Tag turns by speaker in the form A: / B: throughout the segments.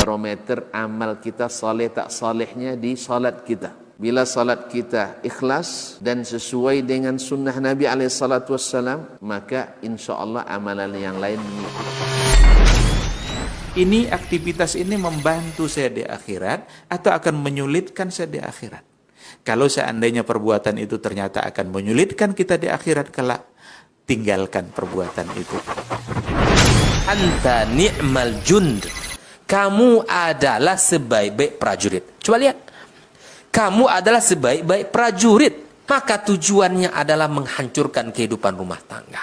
A: barometer amal kita saleh tak salehnya di salat kita. Bila salat kita ikhlas dan sesuai dengan sunnah Nabi SAW, maka insya Allah amalan yang lain mengikuti.
B: Ini aktivitas ini membantu saya di akhirat atau akan menyulitkan saya di akhirat? Kalau seandainya perbuatan itu ternyata akan menyulitkan kita di akhirat kelak, tinggalkan perbuatan itu.
C: Anta ni'mal jund. Kamu adalah sebaik-baik prajurit. Coba lihat. Kamu adalah sebaik-baik prajurit. Maka tujuannya adalah menghancurkan kehidupan rumah tangga.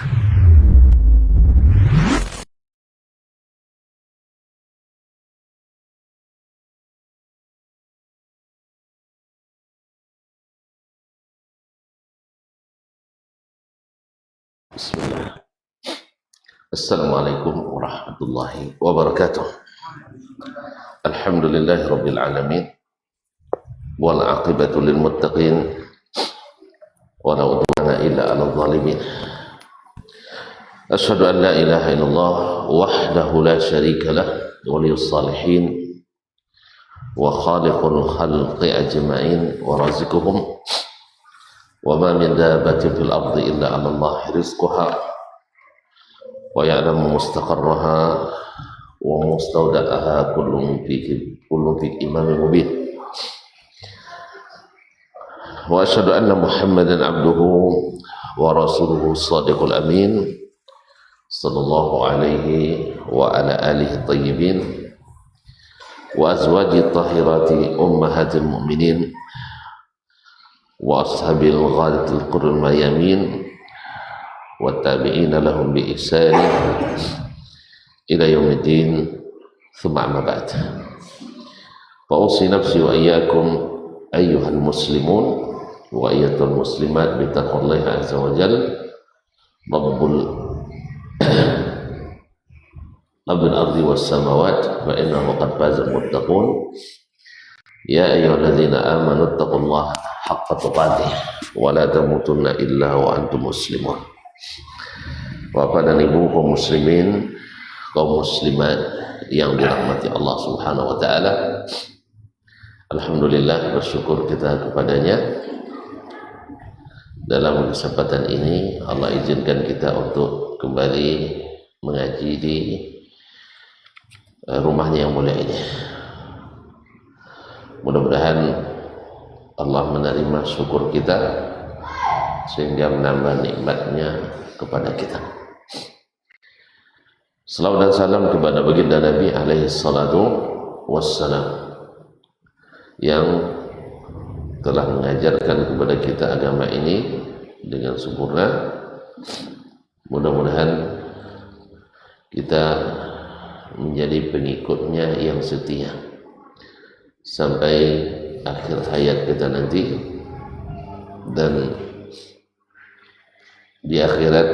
D: Bismillah. Assalamualaikum warahmatullahi wabarakatuh. Alhamdulillahi rabbil alamin. Wal aqibatu lil muttaqin. Wa la udwana illa 'alal zalimin. Asyhadu an la ilaha illallah wahdahu la syarika lah, waliyus salihin wa khaliqul khalqi ajma'in wa raziquhum. Wa ma min dabbatin fil ardi illa 'ala Allahi rizquha wa ya'lamu mustaqarraha wa mustawda'aha kullun fi imamin mubin. Wa asyhadu anna Muhammadan 'abduhu wa rasuluhu shadiqul amin sallallahu alaihi wa ala alihi thayyibin wa azwaji tahirati ummahatil mu'minin wa ashabil ghadatil qurril mayamin wa tabi'ina lahum bi ihsan ila yaumiddin, thumma amma ba'd. Fa usi nafsi wa iyyakum ayyuhal muslimun wa ayyatul muslimat bi taqwallahi azza wa jalla rabbul ardi was samawat fa innahu qad fazal muttaqun. Ya ayyuhalladzina amanu taqullaha haqqa tuqatih wa la tamutunna illa wa antum muslimun. Bapak dan Ibu kaum muslimin, kaum muslimat yang dirahmati Allah Subhanahu wa taala. Alhamdulillah, bersyukur kita kepadanya. Dalam kesempatan ini Allah izinkan kita untuk kembali mengaji di rumahnya yang mulia ini. Mudah-mudahan Allah menerima syukur kita sehingga menambah nikmatnya kepada kita. Salawat dan salam kepada baginda Nabi alaihi salatu wassalam yang telah mengajarkan kepada kita agama ini dengan sempurna. Mudah-mudahan kita menjadi pengikutnya yang setia sampai akhir hayat kita nanti, dan di akhirat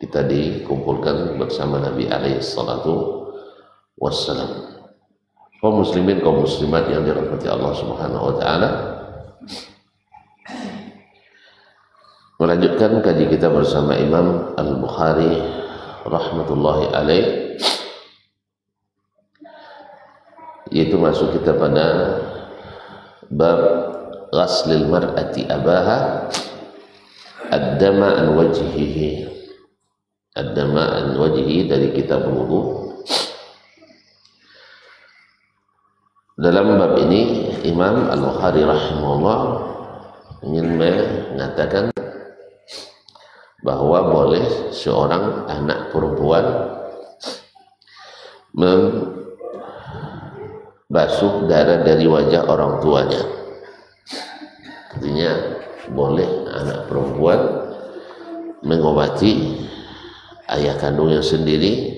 D: kita dikumpulkan bersama Nabi alaihi salatu wassalam. Kaum muslimin, kaum muslimat yang dirahmati Allah Subhanahu wa taala, melanjutkan kaji kita bersama Imam Al-Bukhari rahmatullahi alaih, yaitu masuk kita pada bab ghaslil mar'ati abaha ad-dama an wajhihi. Ad-dama an wajhihi dari kitab wudu. Dalam bab ini Imam Al-Bukhari rahimahullah ingin mengatakan bahwa boleh seorang anak perempuan membasuh darah dari wajah orang tuanya. Artinya boleh anak perempuan mengobati ayah kandungnya sendiri,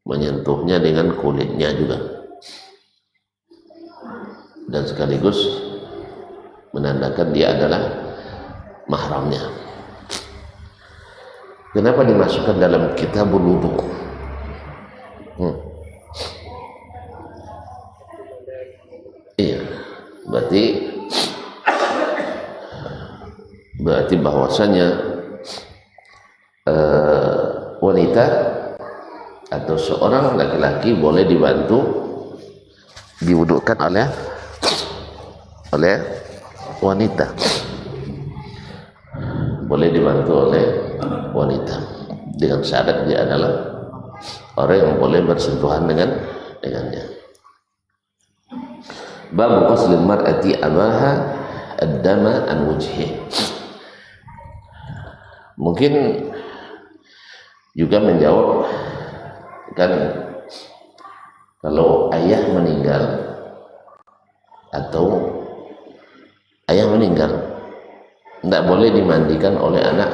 D: menyentuhnya dengan kulitnya juga, dan sekaligus menandakan dia adalah mahramnya. Kenapa dimasukkan dalam kitab wudu? Iya, berarti bahwasanya wanita atau seorang laki-laki boleh dibantu diwudukkan oleh wanita, boleh dibantu oleh wanita dengan syarat dia adalah orang yang boleh bersentuhan dengannya. Bab ghuslil mar'ati abaha ad-dama an wajhi. Mungkin juga menjawab kan, kalau ayah meninggal atau ayah meninggal tidak boleh dimandikan oleh anak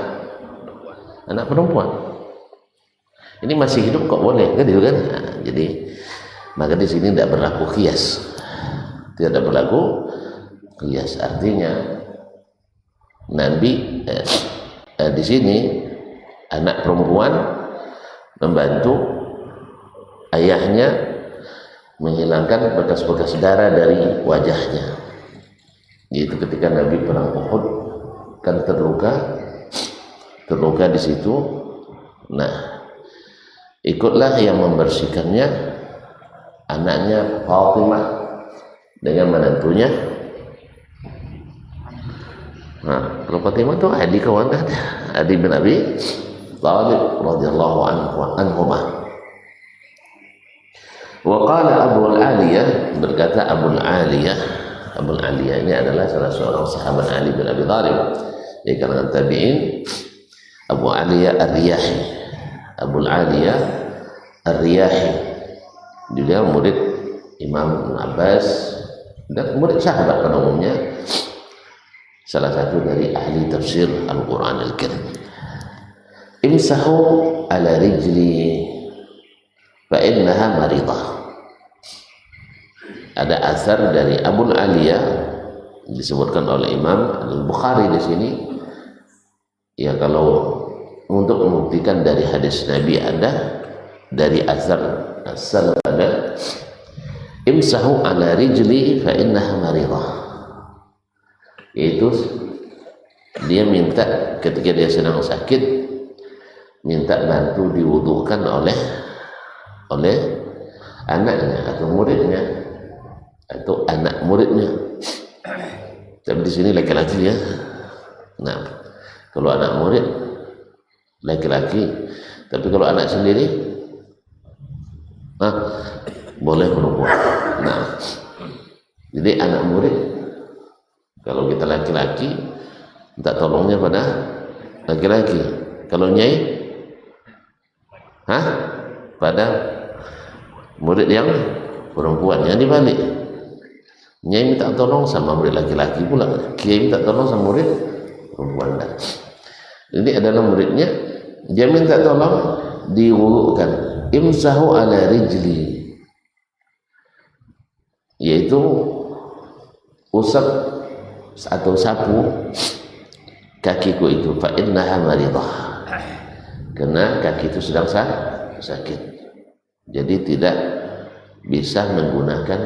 D: perempuan. Ini masih hidup kok boleh kan, gitu kan? Nah, jadi maka di sini tidak berlaku qiyas, tidak berlaku qiyas. Artinya Nabi di sini anak perempuan membantu ayahnya menghilangkan bekas-bekas darah dari wajahnya. Yaitu ketika Nabi perang Uhud kan terluka di situ. Nah, ikutlah yang membersihkannya anaknya Fatimah dengan menantunya. Nah, kalau Fatimah itu adik kawan kan, adik bin Abi Thalib radhiyallahu anhuma. Wa qala Abu Aliyah, berkata Abu Aliyah ini adalah salah seorang sahabat Ali bin Abi Thalib dari kalangan tabi'in. Abu Aliyah Ar-Riyahi, Abu Aliyah Ar-Riyahi, dia murid Imam Abbas dan murid sahabat pada umumnya, salah satu dari ahli tafsir Al-Quran Al-Karim. Imsahu ala rijli fa innaha maridah. Ada asar dari Abu Aliyah disebutkan oleh Imam Al-Bukhari di sini. Ya, kalau untuk membuktikan dari hadis Nabi ada, dari asar ada, imsahu ala rijli fa innaha maridah. Yaitu dia minta ketika dia sedang sakit, minta bantu diwudukan oleh anaknya atau muridnya atau anak muridnya. Tapi di sini laki-laki ya. Nah, kalau anak murid laki-laki, tapi kalau anak sendiri, boleh perempuan. Nah, jadi anak murid kalau kita laki-laki minta tolongnya pada laki-laki. Kalau nyai, pada murid yang perempuan. Yang dibalik, nyai minta tolong sama murid laki-laki pula, kiai minta tolong sama murid perempuan. Ini adalah muridnya, dia minta tolong diwudukan. Imsahu ala rijli, yaitu usap atau sapu kakiku itu, fa innaha maridah, karena kaki itu sedang sakit. Jadi tidak bisa menggunakan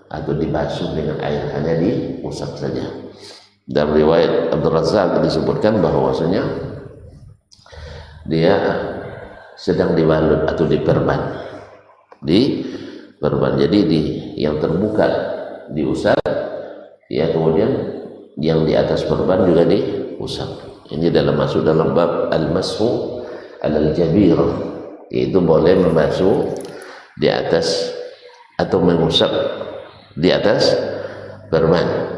D: atau dibasuh dengan air, hanya diusap saja. Dalam riwayat Abdul Razzaq disebutkan bahwasanya dia sedang dibalut atau diperban. Jadi yang terbuka diusap, ya, kemudian yang di atas perban juga diusap. Ini masuk dalam bab al-mashu alal jabir, yaitu boleh membasuh di atas atau mengusap di atas perban.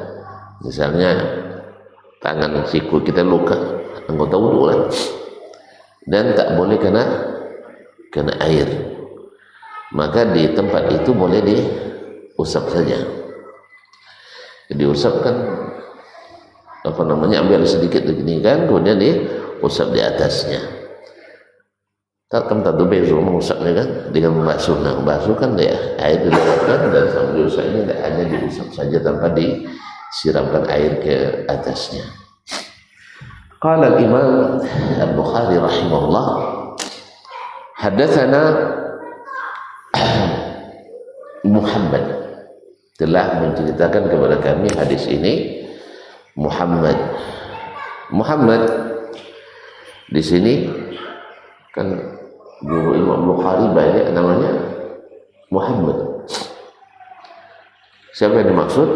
D: Misalnya tangan siku kita luka, anggota wudu lah, dan tak boleh kena air, maka di tempat itu boleh diusap saja. Diusap kan ambil sedikit begini kan, kemudian diusap di atasnya. Tak bezo mengusapnya kan dengan membasuh. Nah, membasuh kan dia air dilewatkan dan sambil diusap ini tidak hanya diusap saja tanpa disiramkan air ke atasnya. Qala al-Imam Al-Bukhari rahimahullah, haddatsana Muhammad, telah menceritakan kepada kami hadis ini Muhammad di sini kan guru Imam Bukhari banyak namanya Muhammad. Siapa yang dimaksud?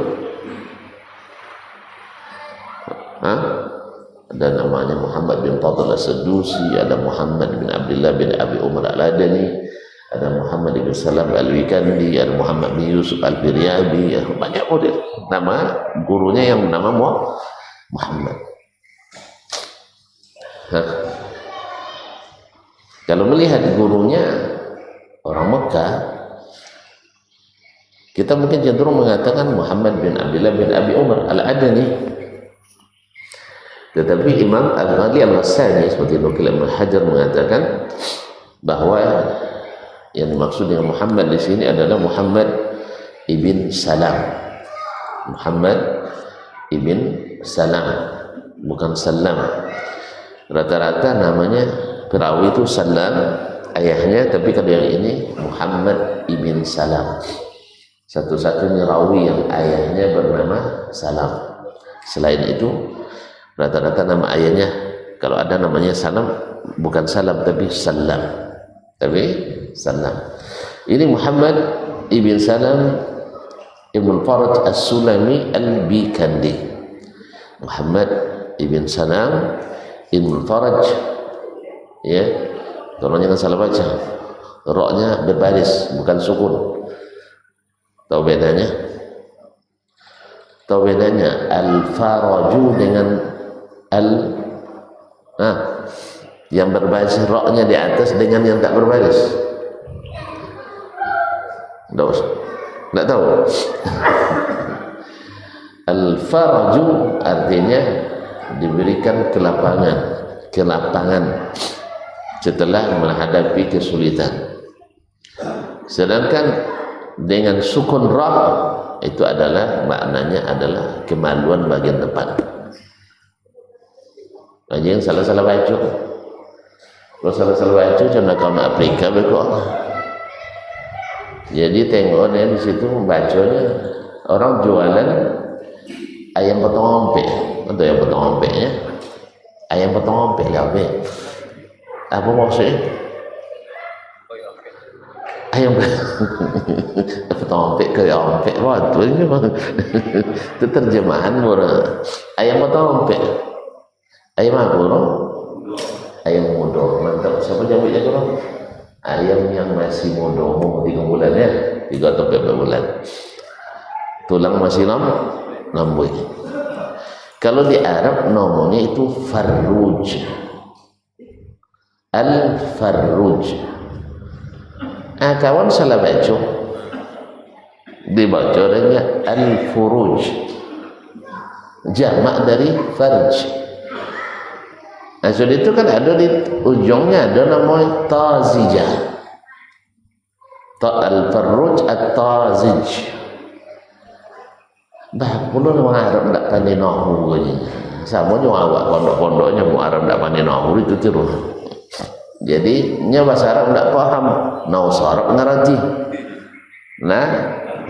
D: Hah? Ada namanya Muhammad bin Fadl As-Sadusi, ada Muhammad bin Abdullah bin Abi Umar Al-Adani, ada Muhammad bin Salam Al-Wikandi, ada Muhammad bin Yusuf Al-Firyabi, ya, banyak model. Nama gurunya yang bernama Muhammad. Hah? Kalau melihat gurunya orang Mekah, kita mungkin cenderung mengatakan Muhammad bin Abdullah bin Abi Umar Al-Adani. Tetapi Imam Al-Ghazali Al-Ghassani seperti Nukil Ibn Hajar mengatakan bahwa yang dimaksud dengan Muhammad di sini adalah Muhammad ibn Salam. Muhammad ibn Salam, bukan Salam. Rata-rata namanya perawi itu Salam ayahnya, tapi kalau yang ini Muhammad ibn Salam, satu-satunya rawi yang ayahnya bernama Salam. Selain itu rata-rata nama ayahnya, kalau ada namanya Salam, bukan Salam tapi Salam, Ini Muhammad ibn Salam ibn Faraj As-Sulami Al-Bikandi. Muhammad ibn Salam ibn Faraj, ya, tolong jangan salah baca, roknya berbaris bukan sukun. Tahu bedanya? Al-Faraju dengan yang berbaris roknya di atas dengan yang tak berbaris. Tidak tahu. Al-Faraju artinya diberikan kelapangan setelah menghadapi kesulitan. Sedangkan dengan sukun ra itu adalah maknanya adalah kemaluan bagian depan. Jangan salah-salah baca. Kalau salah-salah baca cuma kaum Afrika bekok. Jadi tengoknya di situ membacanya orang jualan ayam potong ompek. Ada yang potong ompeknya? Ayam potong ompek lah, apa maksudnya? Ayam potong ompek ke ompek. Waduh, ini memang itu terjemahan murah. Ayam potong ompek. Ayam apa orang? Ayam muda. Mantap. Siapa jawabnya orang? Ayam yang masih muda, umur 3 bulan ya, 3 atau 4 bulan. Tulang masih lambui. Kalau di Arab namanya itu farruj. Al-farruj. Kawan salah baca. Dibaca dengan al-furuj. Jamak dari farj. Sudah itu kan ada di ujungnya ada namanya tazijah. Al-farruj at-tazij. Bah, puluh orang Arab tak pandai nahu ni. Sama juga awak pondok-pondoknya mu Arab tak pandai nahu itu tiru. Jadi nya bahasa Arab tak paham, nahu Arab ngerti. Nah,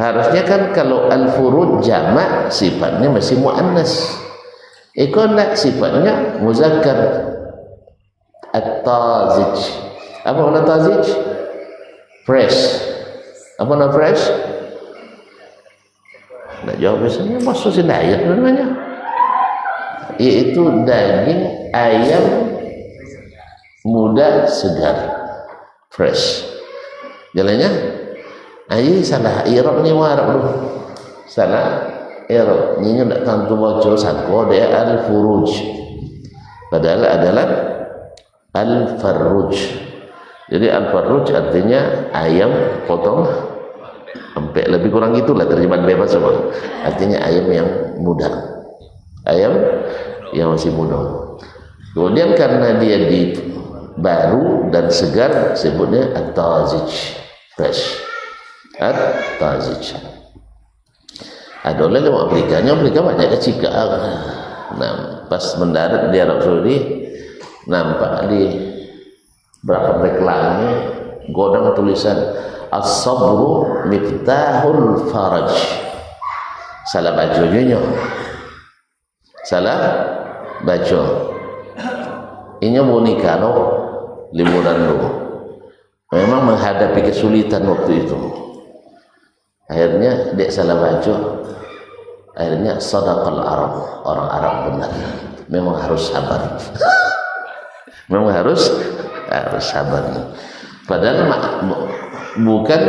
D: harusnya kan kalau al-furuj jamak sifatnya masih muannas. Ikutlah sifatnya muzakkar. At-tazij. Apa makna tazij? Fresh. Apa makna fresh? Nak jawab biasanya masuk sinayat namanya. Yaitu daging ayam muda segar, fresh. Jalannya? Ini salah Iraq ni warab tu. Salah Iraq. Ini tak tentu baca sangko dia al-furuj. Padahal adalah al-farruj. Jadi al-farruj artinya ayam potong sampai lebih kurang itulah terjemahan bebas semua. Artinya ayam yang muda. Ayam yang masih muda. Kemudian karena dia di baru dan segar sebutnya at-tazij, fresh. At-tazij. Ada oleh Afrika banyak cika. Nah, pas mendarat di Arab Saudi nampak di berapa reklamnya godang tulisan as-sabru miftahul faraj. Salah bacanya. Salah baca. Ini boneka no liburan dulu. Memang menghadapi kesulitan waktu itu. Akhirnya dia salah baca. Akhirnya sadaqal Arab, orang Arab benar. Memang harus sabar. Memang harus sabar. Padahal bukan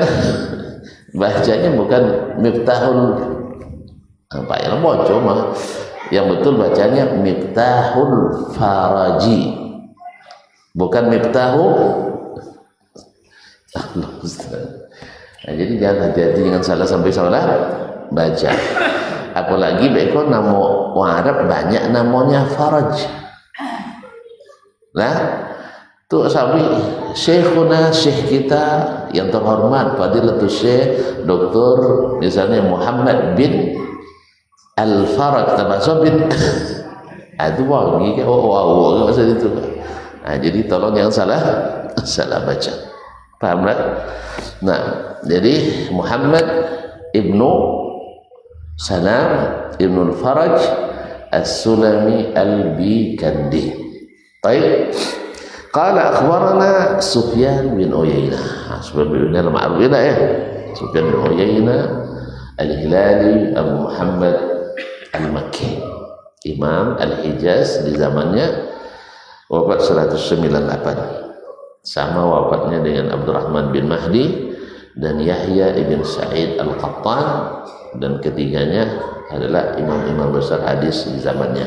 D: bacanya bukan Miftahul apa ya baca mah. Yang betul bacanya Miftahul Faraji. Bukan Miftahu. Nah, jadi jangan hati-hati, jangan sampai salah baca. Apalagi bekon nama orang Arab banyak namanya Faraj. Nah, tu sabi syekhuna, syekh kita yang terhormat Fadilatul Syekh Dr. misalnya Muhammad bin Al-Faraj termasuk bin itu wangi wow maksud itu. Nah, jadi tolong jangan salah baca. Paham tak? Nah, jadi Muhammad ibnu Salam ibnu Al-Faraj As-Sulami Al-Bikandi. Baik. Qala akhbarana Sufyan bin Uyainah. Sufyan bin Uyainah ma'ruf ya. Sufyan bin Uyainah Al-Hilali Abu Muhammad Al-Makki, Imam Al-Hijaz di zamannya, wafat 198, sama wafatnya dengan Abdurrahman bin Mahdi dan Yahya ibn Sa'id Al-Qattan, dan ketiganya adalah imam-imam besar hadis di zamannya.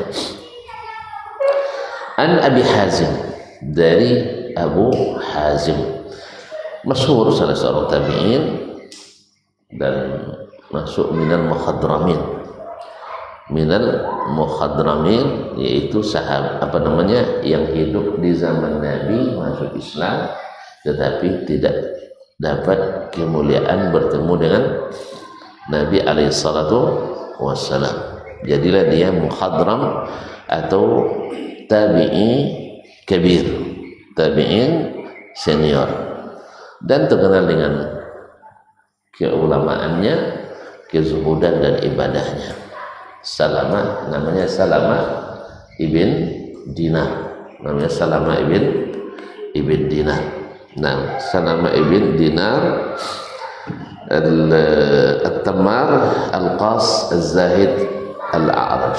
D: An Abi Hazim, dari Abu Hazim, masyhur salah seorang tabi'in dan masuk minal muhadramin, yaitu sahabat yang hidup di zaman Nabi masuk Islam tetapi tidak dapat kemuliaan bertemu dengan Nabi alaihi salatu wassalam. Jadilah dia muhadram atau tabi'i kabir, tabi'in senior, dan terkenal dengan keulamaannya, kezuhudan dan ibadahnya. Namanya Salama ibn Dinar. Nah, Salama ibn Dinar Al-Tammar Al-Qas Al-Zahid Al-A'raj.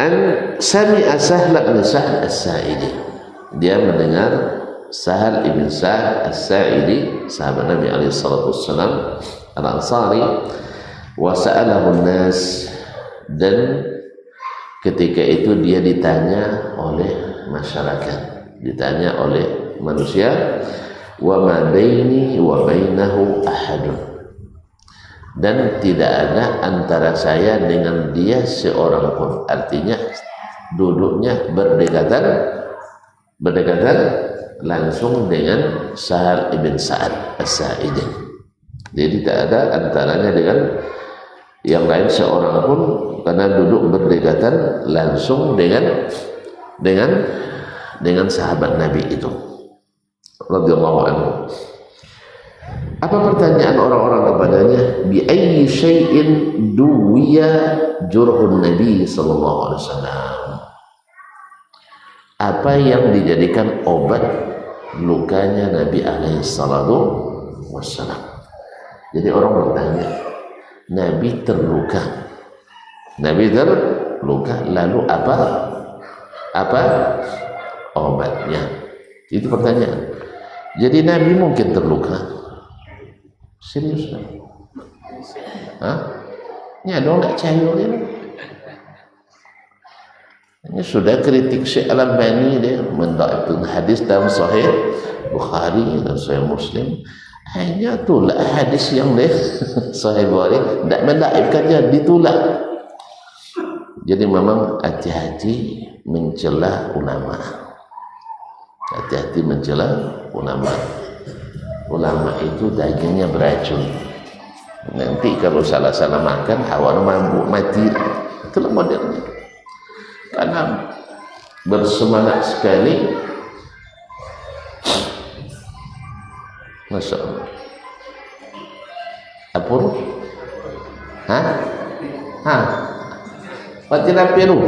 D: An sami'a Sahl bin Sa'd As-Sa'idi, dia mendengar Sahal ibn Sa'd As-Sa'idi, sahabat Nabi alaihi salatu wassalam Al-Ansari, wa sa'alahu an-nas, dan ketika itu dia ditanya oleh masyarakat, ditanya oleh manusia, wa ma baini wa bainahu ahadun, dan tidak ada antara saya dengan dia seorang pun. Artinya duduknya berdekatan langsung dengan Sahal ibn Sa'ad As-Sa'idi. Jadi tidak ada antaranya dengan yang lain seorang pun, karena duduk berdekatan langsung dengan sahabat Nabi itu radhiyallahu anhu. Apa pertanyaan orang-orang kepadanya? Bi ayyi syai'in duwiya jurhun Nabi sallallahu alaihi wasallam. Apa yang dijadikan obat lukanya Nabi alaihi salatu wassalam. Jadi orang bertanya, Nabi terluka, lalu apa obatnya? Itu pertanyaan. Jadi Nabi mungkin terluka, serius kan? Ini ada nggak cahaya ini? Ini sudah kritik Syekh Al-Albani, dia mendhaifkan hadis dalam Sahih Bukhari dan Sahih Muslim. Hanya tolak hadis yang dia Sahih Bukhari, tidak mendhaifkannya, ditolak. Jadi memang hati-hati mencela ulama. Hati-hati mencela ulama. Ulama itu dagingnya beracun. Nanti kalau salah-salah makan, hawa mabuk mati. Itulah modelnya. Karena bersemangat sekali, Masya Allah. Apur? Patilah Peru.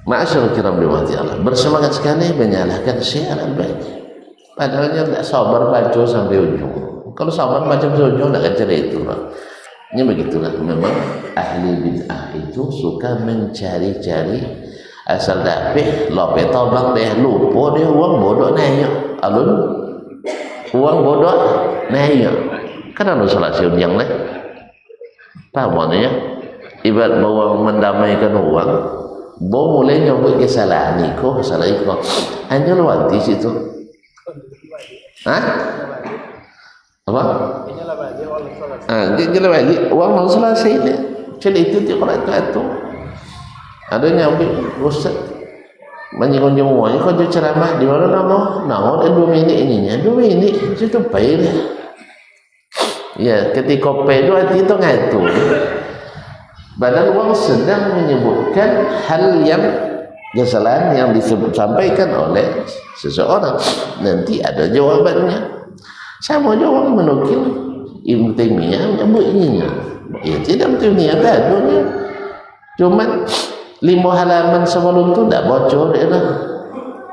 D: Ma'asyarul kiram dimati Allah, bersemangat sekali menyalahkan Syekh Al-Albani. Padahalnya tidak sabar baca sampai ujung. Kalau sabar baca sampai ujung tidak akan cerai itu. Ini begitulah, memang ahli bid'ah itu suka mencari-cari asal dapet lope tobang deh, lupa dia uang bodoh nanya alun uang bodoh nanya kan anu salah siun yang lain paham maknanya ibarat bawa mendamaikan uang bawa mulai nyobot kesalahan iko salah iko hanya lewat di situ apa? Dia balik uang mau selesai ni. Jadi itu dia kalau itu ada nyambi ustaz menyinggung semuanya kau ceramah di mana nama ada 2 minit ininya 2 minit itu baik ya ketika pay itu arti itu ngatu padahal uang sedang menyebutkan hal yang kesalahan yang disampaikan oleh seseorang nanti ada jawabannya. Saya mau jawab menukil Ibnu Taimiyah menyebut ininya. Ya tidak betul ni ada adanya. Cuman 5 halaman sebelum tu tak bocor dia dah.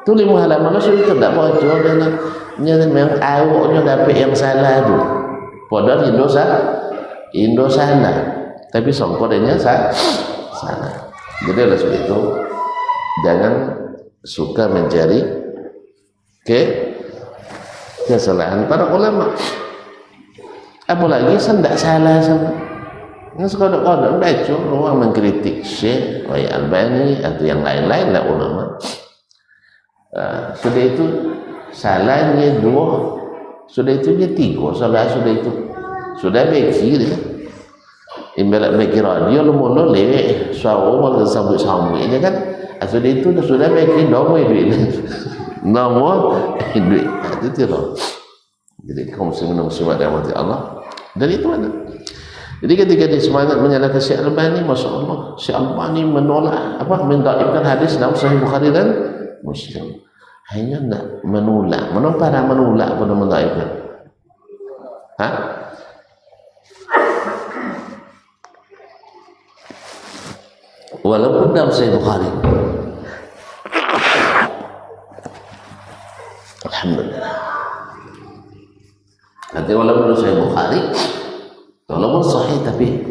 D: Tu 5 halaman sebelum tu tak bocor dia dah. Memang awaknya dapat yang salah tu. Padahal Indo salah. Tapi songkodenya salah. Jadi oleh sebab itu jangan suka mencari kesalahan para ulama. Apalagi tidak salah sama. Ini sekadar-kadar baca orang mengkritik Syekh Al-Albani atau yang lain-lain lah ulama. Sudah itu salahnya 2, sudah itu dia 3, salah sudah itu sudah beki dia. Ibarat beki radio lu lewek suara orang sambut-sambut aja kan. Sudah itu sudah beki domai duit. Nama duit itu tidak. Jadi kaum muslimat rahmati Allah dari itu ada. Jadi ketika dia semangat menyalahkan Syekh Albani, masya Allah Syekh Albani menolak mendaifkan hadis dalam Sahih Bukhari dan Muslim. Hanya nak menolak, para menolak pada mendaifkan. Walaupun dalam Sahih Bukhari. Alhamdulillah. Nanti walaupun Sahih Bukhari, walaupun sahih tapi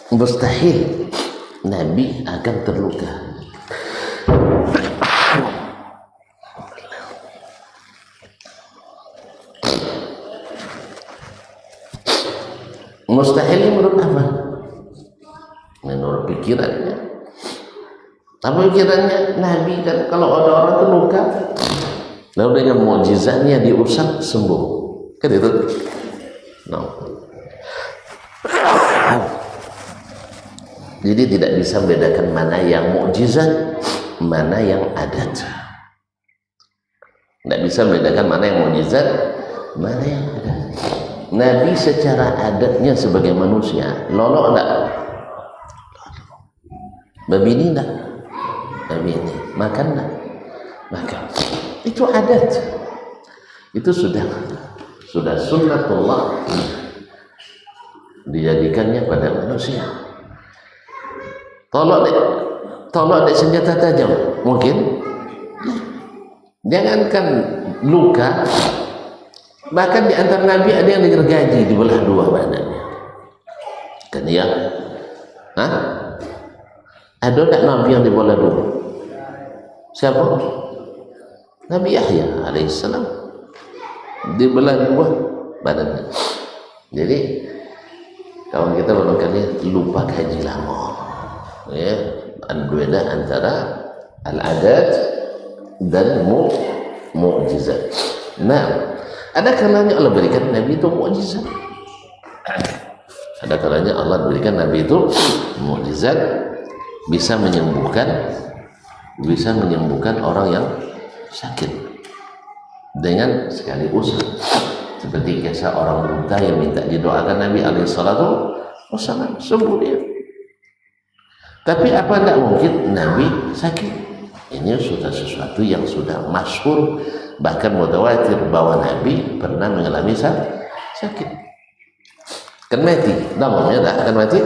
D: mustahil Nabi akan terluka. Mustahil menurut apa? Menurut pikirannya. Apa pikirannya? Nabi kan kalau ada orang terluka lalu dengan mukjizatnya diusap sembuh. Kan itu? No. Jadi tidak bisa membedakan mana yang mukjizat, mana yang adat. Tidak bisa membedakan mana yang mukjizat, mana yang adat. Nabi secara adatnya sebagai manusia, lolok enggak? Babi ini enggak? Babi ini makan enggak? Makan. Itu adat. Itu sudah sunnatullah dijadikannya pada manusia. Tolak dek senjata tajam mungkin. Jangankan luka, bahkan di antara Nabi ada yang digergaji di belah 2 badannya. Kan ya? Ada tak Nabi yang di belah 2? Siapa? Nabi Yahya alaihissalam di belah 2 badannya. Jadi kawan kita barangkali lupa kaji lama, ya, beda antara al-adat dan mukjizat. Nah, ada kalanya Allah berikan Nabi itu mukjizat. Ada kalanya Allah berikan Nabi itu mukjizat, bisa menyembuhkan orang yang sakit dengan sekali usaha. Seperti kisah orang buta yang minta didoakan Nabi alaihissalam, sembuh dia. Tapi apa tidak mungkin Nabi sakit? Ini sudah sesuatu yang sudah masyhur, bahkan mutawatir bahwa Nabi pernah mengalami sakit. Kan mati, damamnya tak akan mati.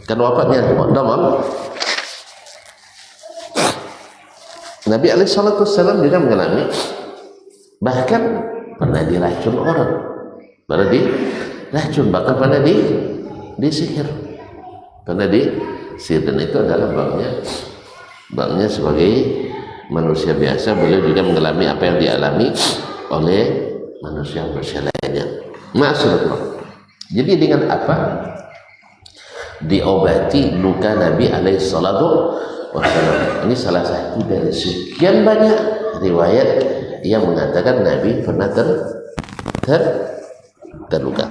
D: Kan wafatnya damam.
A: Nabi SAW juga mengalami, bahkan pernah diracun orang, pernah diracun, bahkan pernah disihir, pernah disihir. Dan itu adalah babnya sebagai manusia biasa. Beliau juga mengalami apa yang dialami oleh manusia lainnya. Maksudnya, jadi dengan apa diobati luka Nabi SAW? Ini salah satu dari sekian banyak riwayat yang mengatakan Nabi pernah terluka.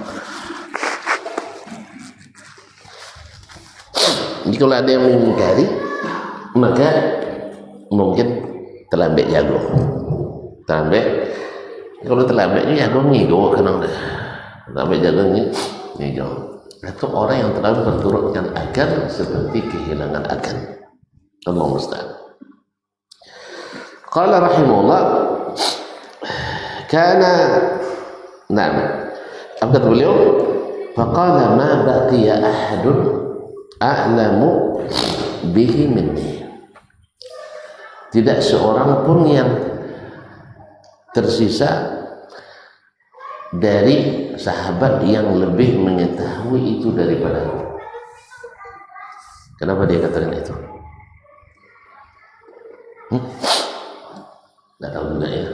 A: Jadi kalau ada yang mengingkari, maka mungkin terlambat jago. Kalau terlambatnya jago ngigo kadang dah. Terlambat jago ngigo. Atau orang yang terlalu berturutkan akal seperti kehilangan akal. Allah musta'an. Qala rahimahullah, kana, na'am, apa kata beliau? Faqala ma baqiya ahadun a'lamu bihi minni. Tidak seorang pun yang tersisa dari sahabat yang lebih mengetahui itu daripada aku. Kenapa dia katakan itu? Nggak tahu juga ya.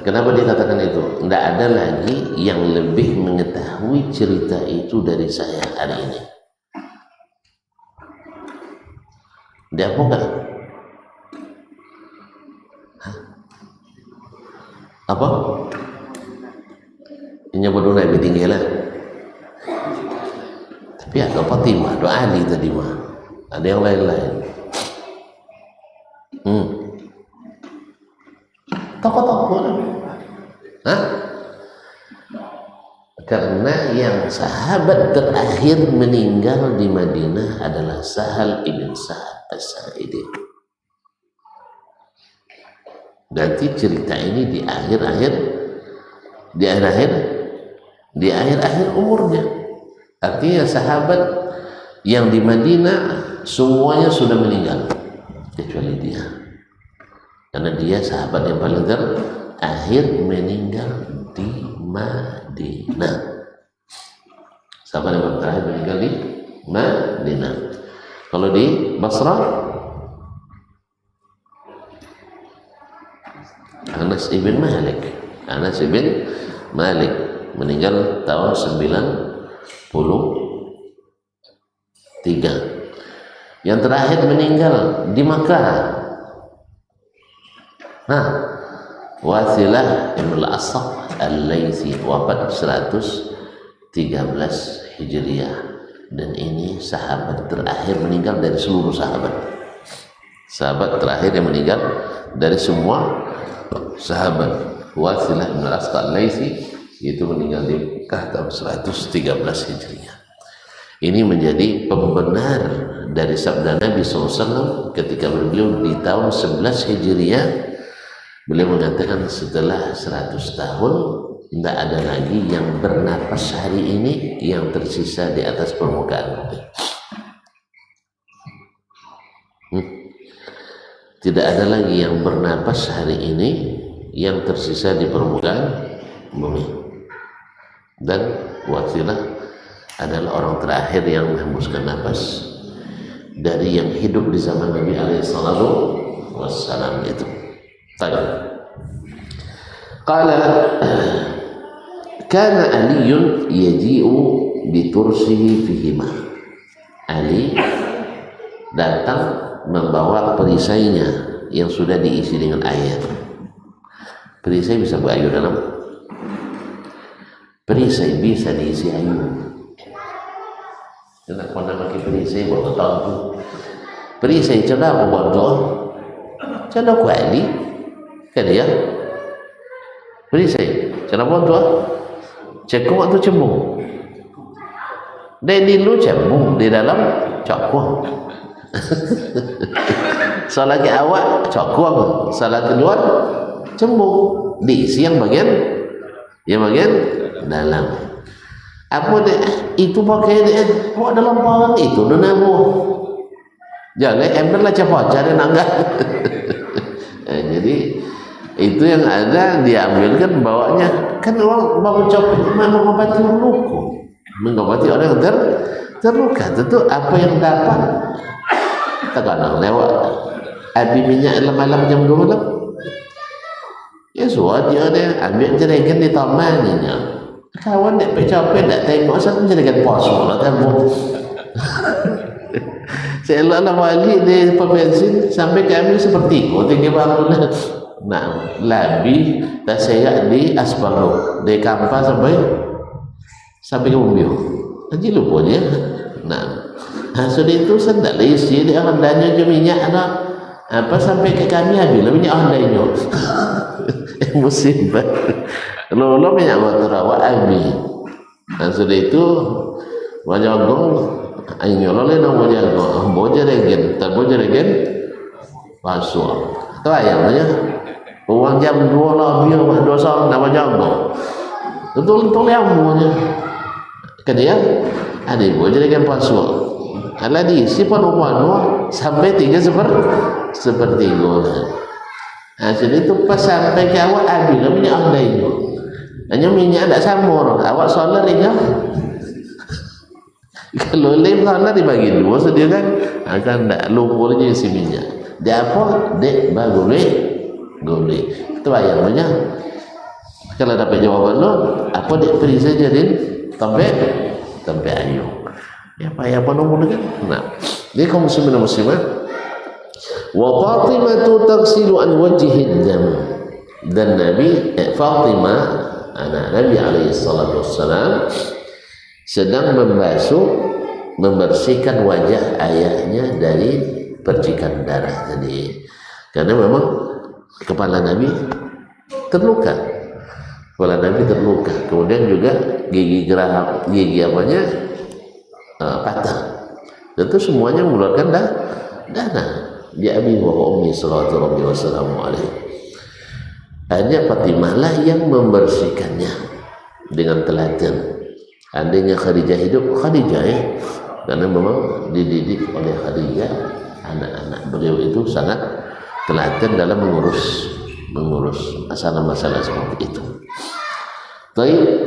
A: Kenapa dia katakan itu? Nggak ada lagi yang lebih mengetahui cerita itu dari saya hari ini. Dia apa enggak? Apa? Ini bodoh Nabi tinggi lah. Tapi ada Fatimah, doa Ali tadi mah. Ada yang lain-lain. Tokoh-tokoh. Karena yang sahabat terakhir meninggal di Madinah adalah Sahal ibn Sa'ad as-Sa'idi. Berarti cerita ini di akhir umurnya. Artinya sahabat yang di Madinah semuanya sudah meninggal kecuali dia. Karena dia sahabat yang paling terakhir meninggal di Madinah. Sahabat yang terakhir meninggal di Madinah. Kalau di Basrah, Anas ibn Malik meninggal tahun 93. Yang terakhir meninggal di Makkah, Wathilah ibn al-Asaq al-Laythi, wafat 113 Hijriah. Dan ini sahabat terakhir meninggal dari seluruh sahabat. Sahabat terakhir yang meninggal dari semua sahabat. Wathilah ibn al-Asaq al-Laythi itu meninggal di Mekah tahun 113 Hijriah. Ini menjadi pembenar dari sabda Nabi SAW ketika beliau di tahun 11 Hijriah. Beliau mengatakan setelah 100 tahun tidak ada lagi yang bernapas hari ini yang tersisa di atas permukaan bumi. Tidak ada lagi yang bernapas hari ini yang tersisa di permukaan bumi. Dan Wathilah adalah orang terakhir yang menghembuskan nafas dari yang hidup di zaman Nabi SAW itu. Tadi qala kana Aliyun yaji'u bitursihi fihima. Ali datang membawa perisainya yang sudah diisi dengan air. Perisai bisa berair dalam, perisai bisa diisi air. Tidak pernah pakai perisai buat tahu tu. Perisai cerah buat doa, cerah kuali. Kan ya? Perisai cerah buat doa. Cekung atau cembung? Dan di lu cembung di dalam cokong. Salah ke awak cokong, salah kedua cembung. Diisi yang bagian dalam. Apa deh itu pakai deh? Mau dalam pawang itu dan namu. Jangan ember lah cepat cari nangga. Jadi itu yang ada diambilkan bawanya. Kan orang bawa copet mengobati orang luka, mengobati orang yang terluka. Tentu apa yang dapat terkadang lewat habis minyak malam jam 2 malam. Ya suat dia ada ambil jerigen di tamannya. Kawan nak copet tak tengok satu jerigen poso lah tembok. Saya lalu balik di pembensin sampai kami seperti kau tinggi bangun. Nah, lebih tak saya di aspal di kampas sampai ke Bumbio. Aji lupanya. Nah, sudah itu saya tak isi dia handanya je minyak anak apa sampai ke kami habis minyak handanya. Musibah. Lalu minyak motor awak habis. Nah, sudah itu wajagong ayo lole no boja regen pasur tu ayamnya uang jam 2 lah biar 2 sama nama jago betul yang punya kedia ada boja regen pasur ala diisi panu sampai 3 seperti gol. Nah jadi itu pas sampai ke awak habis minyak andai hanya minyak tak samur awak solar ini. Kalau lem sana dibagi 2 sedia kan akan tak lumpurnya isi minyak. Dia apa? Dek bagule gole. Itu ayamnya. Kalau dapat jawaban lo, apa dek beri saja din sampai ayo. Ya payah apa nomor kan? Nah, dia kaum muslimin muslimat. Wa Fatimah taghsilu an wajhi dam. Dan Nabi Fatimah anak Nabi alaihi salatu wassalam sedang membersihkan wajah ayahnya dari percikan darah tadi. Karena memang kepala Nabi terluka. Kemudian juga gigi apanya patah. Tentu semuanya mengeluarkan darah. Ya Abi wa Ummi sallallahu alaihi. Hanya Fatimah lah yang membersihkannya dengan telaten. Andainya Khadijah hidup, karena memang dididik oleh Khadijah, anak-anak beliau itu sangat telaten dalam mengurus masalah-masalah seperti itu. Baik,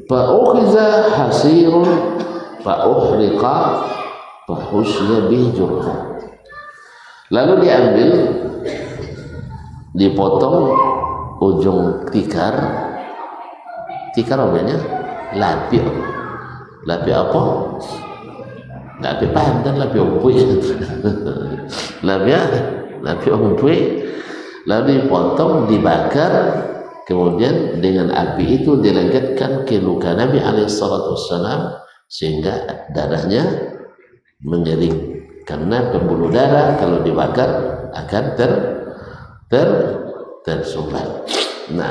A: fa'ukhiza hasirun fa'uhriqa fahusya bihjurha. Lalu diambil, dipotong ujung tikar namanya lapi apa? Lapi pandan, lapi umpui. Lapi umpui. Lalu dipotong, dibakar, kemudian dengan api itu dilengketkan ke luka Nabi alaihissalam sehingga darahnya mengering. Karena pembuluh darah kalau dibakar akan tersumbat. Nah,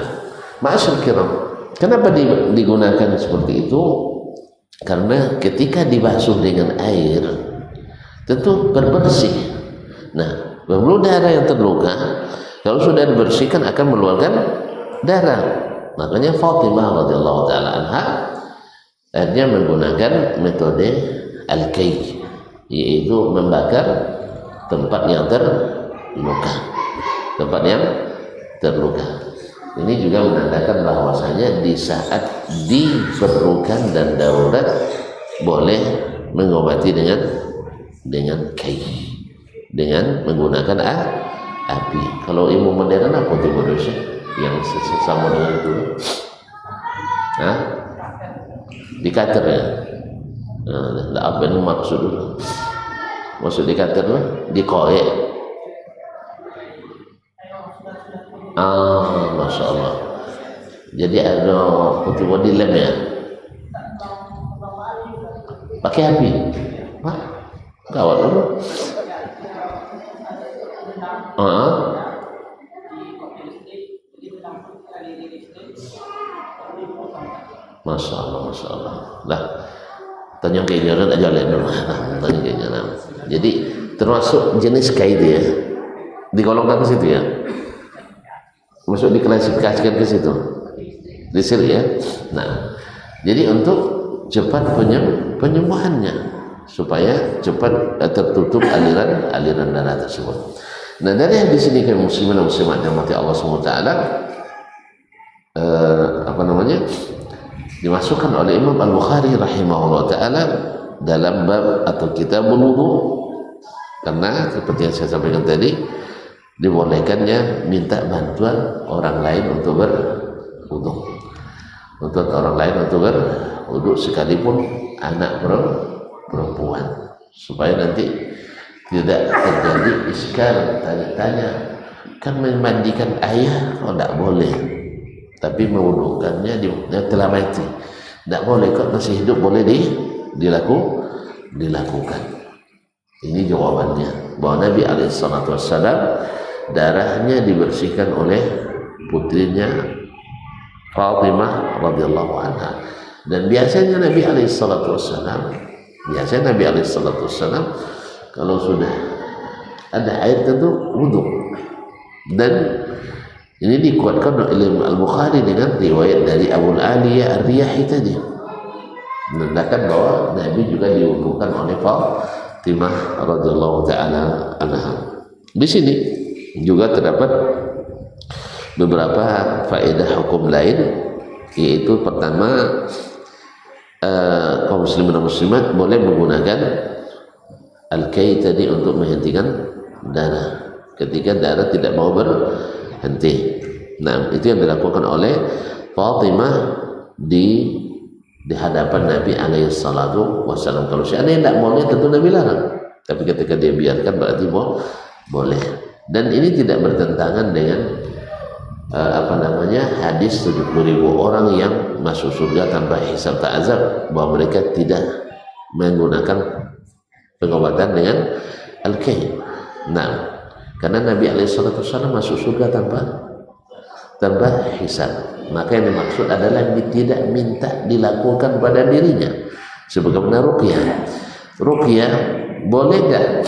A: ma'asyil kiram, kenapa digunakan seperti itu? Karena ketika dibasuh dengan air tentu berbersih. Nah, pembuluh darah yang terluka kalau sudah dibersihkan akan mengeluarkan darah. Makanya Fatimah radhiyallahu taala anha akhirnya menggunakan metode al-kay, yaitu membakar tempat yang terluka. Ini juga menandakan bahwasanya di saat diperlukan dan darurat boleh mengobati dengan kay, dengan menggunakan api. Kalau ilmu modern apa itu bodosnya yang sama dengan itu? Di cutter ya. Apa ini maksud di cutter di koek. Masya Allah. Jadi ada putih body lem ya, pakai api. Wah, gawat dulu. Masya Allah. Lah, tanya keinginan aja lain. Tanya keinginan. Jadi termasuk jenis kain dia digolongkan ke situ ya. Maksud diklasifikasikan ke situ, disir ya. Nah, jadi untuk cepat penyembuhannya
D: supaya cepat tertutup aliran darah tersebut. Nah, dari hadis ini kaum muslimin dan muslimat yang mati Allah SWT, dimasukkan oleh Imam Al-Bukhari rahimahullah ta'ala dalam bab atau kitabul wudu, karena seperti yang saya sampaikan tadi, dibolehkannya minta bantuan orang lain untuk berwudu, untuk orang lain untuk berwudu sekalipun anak perempuan, supaya nanti tidak terjadi iskal tanya-tanya, kan memandikan ayah kok tidak boleh, tapi mewudukannya telah mati tidak boleh, kok masih hidup boleh dilakukan. Ini jawabannya, bahwa Nabi SAW darahnya dibersihkan oleh putrinya Fatimah radhiyallahu anha. Dan biasanya Nabi SAW kalau sudah ada air tentu wudhu. Dan ini dikuatkan oleh Al-Bukhari dengan riwayat dari Abu Aliyah Ar-Riyahi tadi, menandakan bahwa Nabi juga diwudhukan oleh Fatimah radhiyallahu taala anha. Di sini juga terdapat beberapa faedah hukum lain, yaitu pertama, kaum muslimin dan muslimat boleh menggunakan al-kay tadi untuk menghentikan darah ketika darah tidak mau berhenti. Nah, itu yang dilakukan oleh Fatimah di hadapan Nabi alaihi salatu wasallam. Kalau seandainya tidak boleh tentu Nabi larang, tapi ketika dia biarkan berarti boleh. Dan ini tidak bertentangan dengan hadis 70.000 orang yang masuk surga tanpa hisab tak azab, bahwa mereka tidak menggunakan pengobatan dengan al-kay. Nah, karena Nabi SAW masuk surga tanpa hisab, maka yang dimaksud adalah tidak minta dilakukan pada dirinya, sebagaimana ruqyah. Ruqyah boleh nggak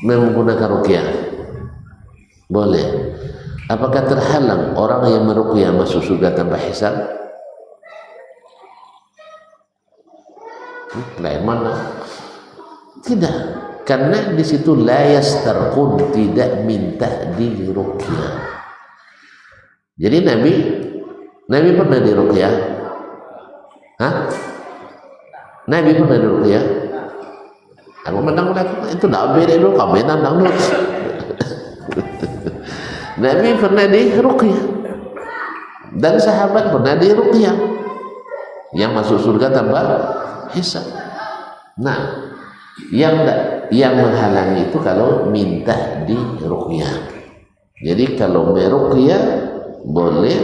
D: menggunakan ruqyah? Boleh. Apakah terhalang orang yang meruqyah masuk surga tanpa hisab? Lain mana? Tidak, karena di situ la yastarqun, tidak minta diruqyah. Jadi Nabi pernah diruqyah? Hah? Nabi pernah diruqyah? Aku menang itu tidak beda dulu, kami nandang dulu. Nabi pernah diruqyah dan sahabat pernah diruqyah yang masuk surga tanpa hisab. Nah, yang menghalangi itu kalau minta diruqyah. Jadi kalau meruqyah boleh,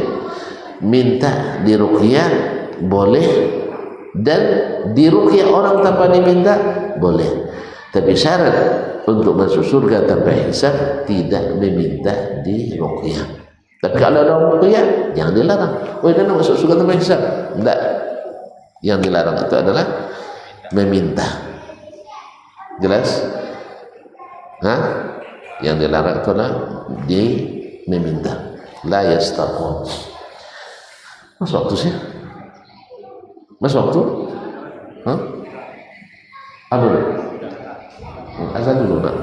D: minta diruqyah boleh, dan diruqyah orang tanpa diminta boleh. Tapi syarat untuk masuk surga tanpa hisab tidak meminta diruqyah. Tapi kalau ada ruqyah jangan dilarang. Oh, dia nak masuk surga tanpa hisab. Tidak. Yang dilarang itu adalah meminta. Jelas? Hah? Yang dilarang itu adalah meminta. La yastaqun. Masuk waktu sih? Masuk waktu? Hah? Apa? Azan dulu, Nak.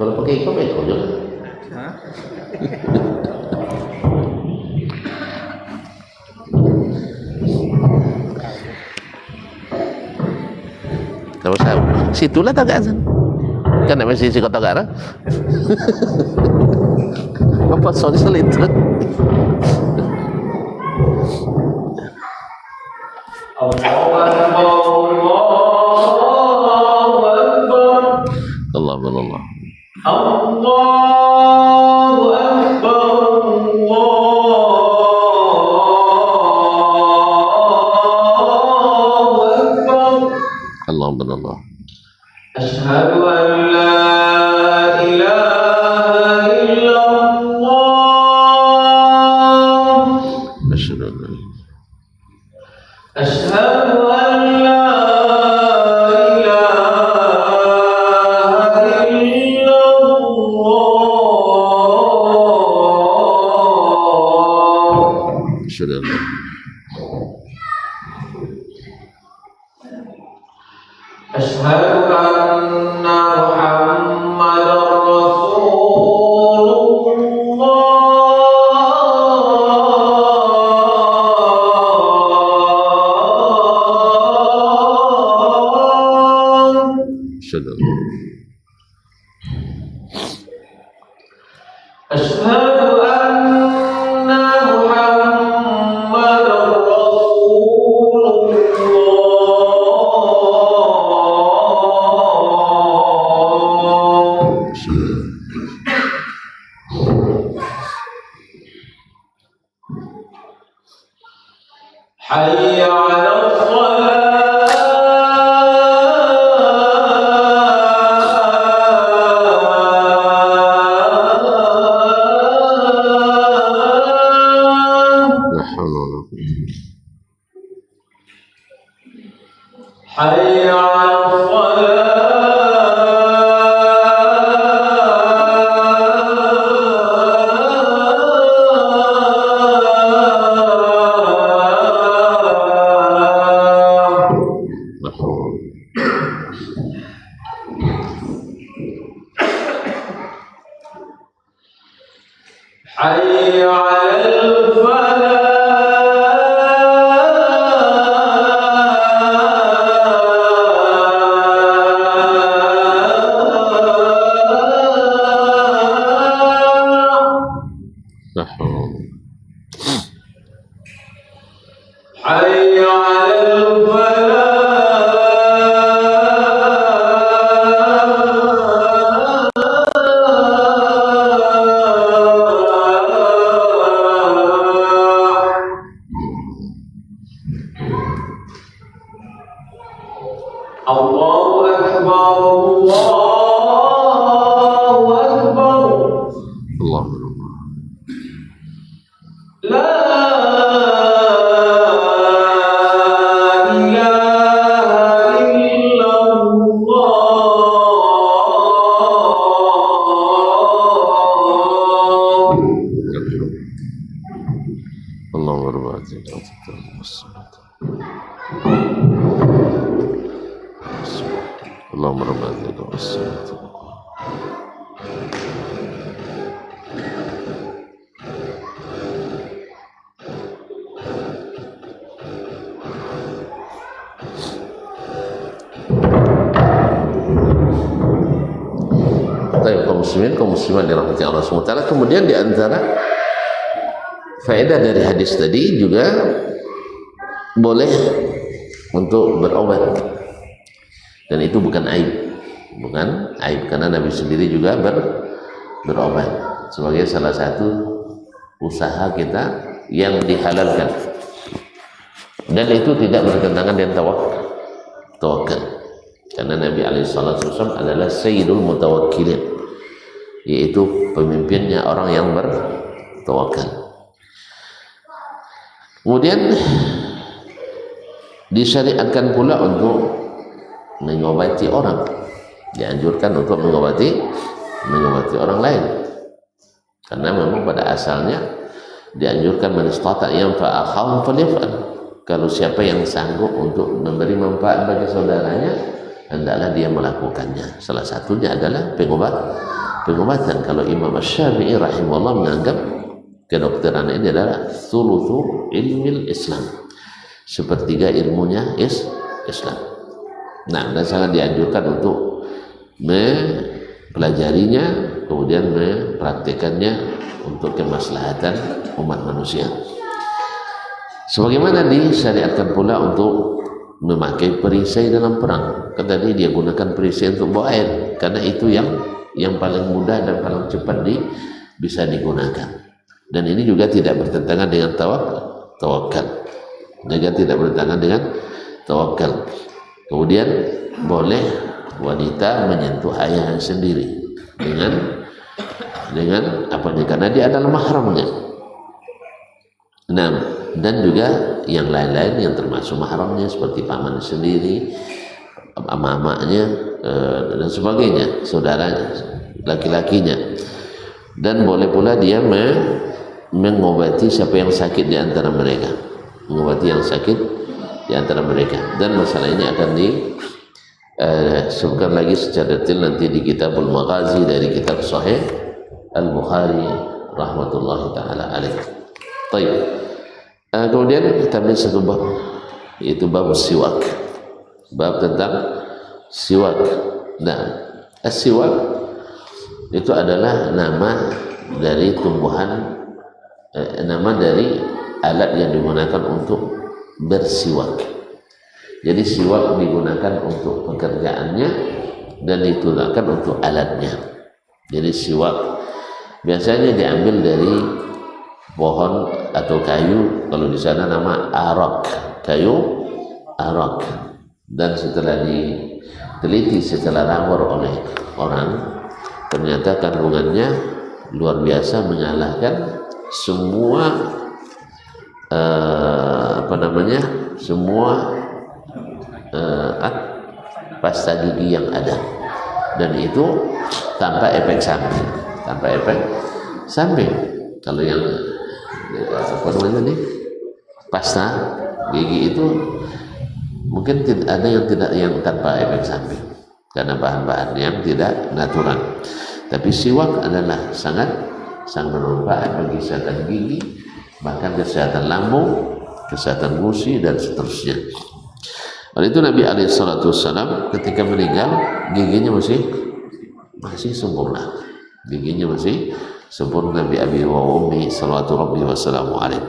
D: Kalau pakai ikut juga. Kalau saya situlah tak azan. Kan masih si kota Gara. Apa sosial itu? Allahu Akbar. Allahu Akbar. Allahu Akbar. Asyhadu an la ilaha illallah.
E: Asyhadu an la ilaha illallah.
D: Asyhadu an la
E: Asyhadu anna Muhammadar Rasulullah.
D: asyhadu
E: Asyhadu anna Muhammadar Rasulullah. Hayya 'ala shalah.
D: la hawla wa la quwwata
E: Hayya 'ala shalah.
D: la hawla
E: Hayya 'alal falah.
D: la hawla
E: Hayya 'alal falah. Allahu akbar, Allahu akbar.
D: Allahu akbar
E: La ilaha illallah.
D: Allahu akbar Allahumma rabbana dzikra was-salatu. Baik, kaum muslimin, kaum muslimat dirahmati Allah SWT. Kemudian di antara faedah dari hadis tadi juga boleh untuk berobat, dan itu bukan aib karena Nabi sendiri juga berobat sebagai salah satu usaha kita yang dihalalkan, dan itu tidak bertentangan dengan tawakal karena Nabi SAW adalah sayyidul mutawakkilin, yaitu pemimpinnya orang yang bertawakal. Kemudian disyariatkan pula untuk mengobati orang, dianjurkan untuk mengobati orang lain, karena memang pada asalnya dianjurkan man istata' yanfa'a akhahu falyaf'al. Kalau siapa yang sanggup untuk memberi manfaat bagi saudaranya, hendaklah dia melakukannya. Salah satunya adalah pengobatan. Kalau Imam Asy-Syafi'i rahimahullah menganggap kedokteran ini adalah thuluthu ilmil Islam, sepertiga ilmunya Islam. Nah, dan sangat dianjurkan untuk mempelajarinya, kemudian mempraktekannya untuk kemaslahatan umat manusia. Sebagaimana disyariatkan pula untuk memakai perisai dalam perang. Tadi dia gunakan perisai untuk bawa air, karena itu yang paling mudah dan paling cepat bisa digunakan. Dan ini juga tidak bertentangan dengan tawakal. Juga tidak bertentangan dengan tawakal. Kemudian boleh wanita menyentuh ayah sendiri dengan apa? Karena dia adalah mahramnya. Nah, dan juga yang lain-lain yang termasuk mahramnya seperti paman sendiri, mama-mamanya dan sebagainya, saudaranya, laki-lakinya. Dan boleh pula dia mengobati siapa yang sakit di antara mereka, mengobati yang sakit di antara mereka. Dan masalah ini akan disebutkan lagi secara detail nanti di Kitabul Maghazi dari kitab Sahih Al-Bukhari rahmatullahi taala alaih. Baik. Kemudian kita ambil satu bab, yaitu bab siwak, bab tentang siwak. Nah, siwak itu adalah nama dari tumbuhan, nama dari alat yang digunakan untuk bersiwak. Jadi siwak digunakan untuk pekerjaannya dan digunakan untuk alatnya. Jadi siwak biasanya diambil dari pohon atau kayu, kalau di sana nama arak, kayu arak. Dan setelah diteliti secara rawor oleh orang, ternyata kandungannya luar biasa, mengalahkan semua semua pasta gigi yang ada, dan itu tanpa efek samping, Kalau yang pasta gigi itu mungkin ada yang tanpa efek samping karena bahan-bahan yang tidak natural. Tapi siwak adalah sangat bermanfaat bagi kesehatan gigi, bahkan kesehatan lambung, kesehatan gusi dan seterusnya. Oleh itu Nabi alaihissalam ketika meninggal giginya masih sempurna. Giginya masih sempurna, Nabi Abi wa Ummi salawatu rabbi wassalamu alaihi.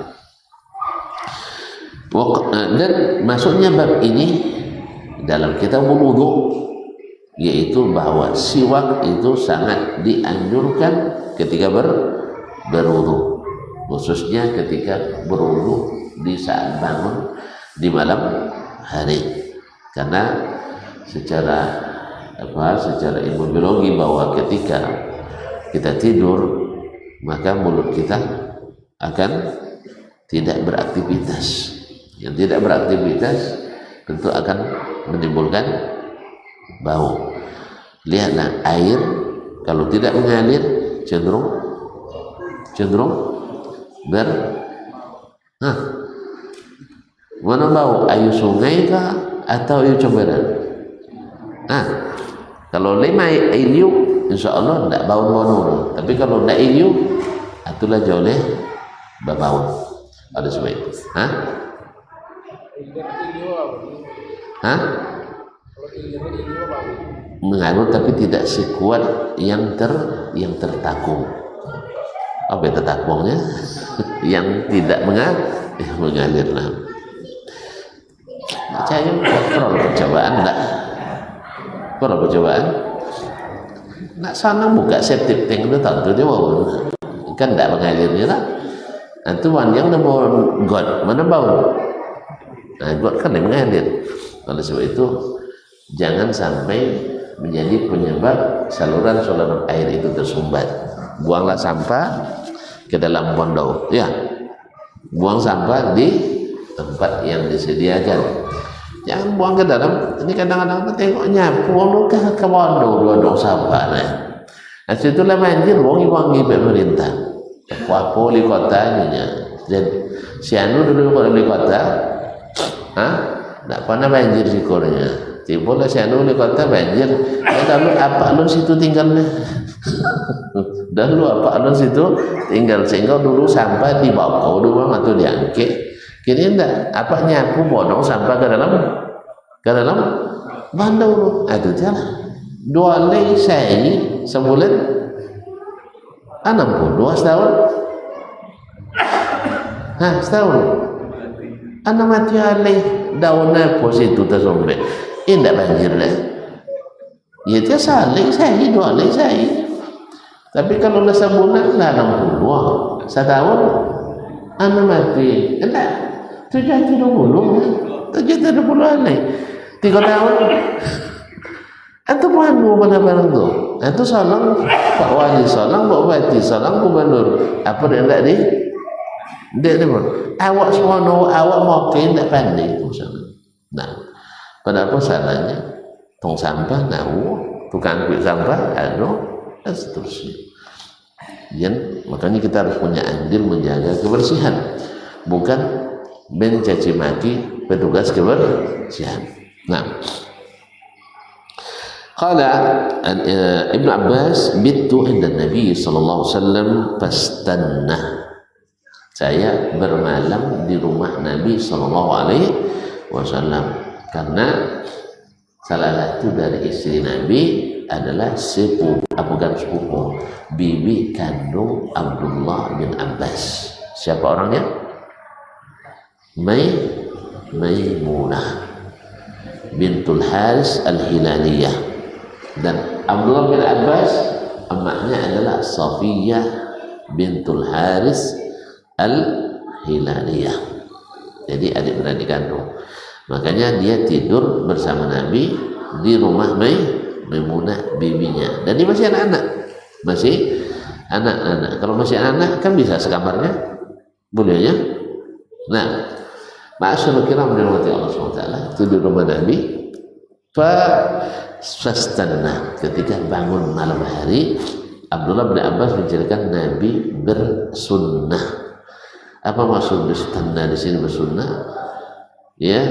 D: Dan masuknya bab ini dalam kitab wudu, yaitu bahwa siwak itu sangat dianjurkan ketika berwudu, khususnya ketika berwudu di saat bangun di malam hari, karena secara ilmu biologi bahwa ketika kita tidur maka mulut kita akan tidak beraktivitas. Yang tidak beraktivitas tentu akan menimbulkan bau. Lihatlah, air kalau tidak mengalir cenderung mana bau, air sungai kah atau air comberan? Kalau lima air liuk insya Allah tidak bau. Tapi kalau tidak air liuk, itulah jauh berbau. Ada sebab itu. Mengalir tapi tidak sekuat yang tertakung. Apa itu tertakungnya? Yang tidak mengalir lah. Saya perlu percobaan enggak? Perlu percobaan? Nak sana buka septic tank itu tentu dia bau. Kan tidak mengalirnya lah. Itu yang bau got, mana bau? Got kan yang mengalir. Oleh sebab itu jangan sampai menjadi penyebab saluran air itu tersumbat. Buanglah sampah ke dalam pondok, ya. Buang sampah di tempat yang disediakan. Jangan buang ke dalam. Ini kadang-kadang tengok nyapu lu ke pondok dua sampah nah. Situlah banjir wangi-wangi pemerintah. Apa wali kotanya. Dan si Anu dulu wali kota, tak pernah banjir sikornya. Tiba-tiba si Anu wali kota banjir. Lalu apa lu situ tinggalnya? Dahulu apa alun situ tinggal, sehingga dulu sampah dibawa dulu atau diangkut. Kini enggak, apa nyapu bodong sampah ke dalam bandung. Itu jalan 2 lei saya sebulan 62 setahun. Setahun. Anak mati alih daunnya positif tersumbat. Indah banjir lah. Ya dia saling saya 2 lei saya. Tapi kalau lah sebulan lah 60 setahun anak mati. Enggak. 770 aneh 3 tahun. Itu mana barang tu? Itu salang Pak Wali, salang Pak Bupati, salang Gubernur. Apa dia enggak Dia awak semua awak mau tak pandai itu sana. Nah, pada apa salahnya? Tong sampah tukang ambil sampah dan seterusnya. Makanya kita harus punya andil menjaga kebersihan, bukan mencaci maki petugas kebersihan. Nah, qala Ibnu Abbas bittu inda Nabi sallallahu alaihi wasallam fastanna. Saya bermalam di rumah Nabi sallallahu alaihi wasallam karena salah satu dari istri Nabi adalah sepupu, bukan sepupu, bibi kandung Abdullah bin Abbas. Siapa orangnya? Maimunah bintul Haris al-Hilaliyah. Dan Abdullah bin Abbas emaknya adalah Safiyah bintul Haris al-Hilaliyah. Jadi adik-beradik kandung. Makanya dia tidur bersama Nabi di rumah Maimunah bibinya. Dan dia masih anak-anak. Kalau masih anak-anak kan bisa sekamarnya. Boleh ya? Nah, ma'asyarul kiram dirahmati Allah SWT, itu di rumah Nabi. Fastanna, ketika bangun malam hari, Abdullah bin Abbas menceritakan Nabi bersunnah. Apa maksud bersunnah di sini bersunnah? Ya,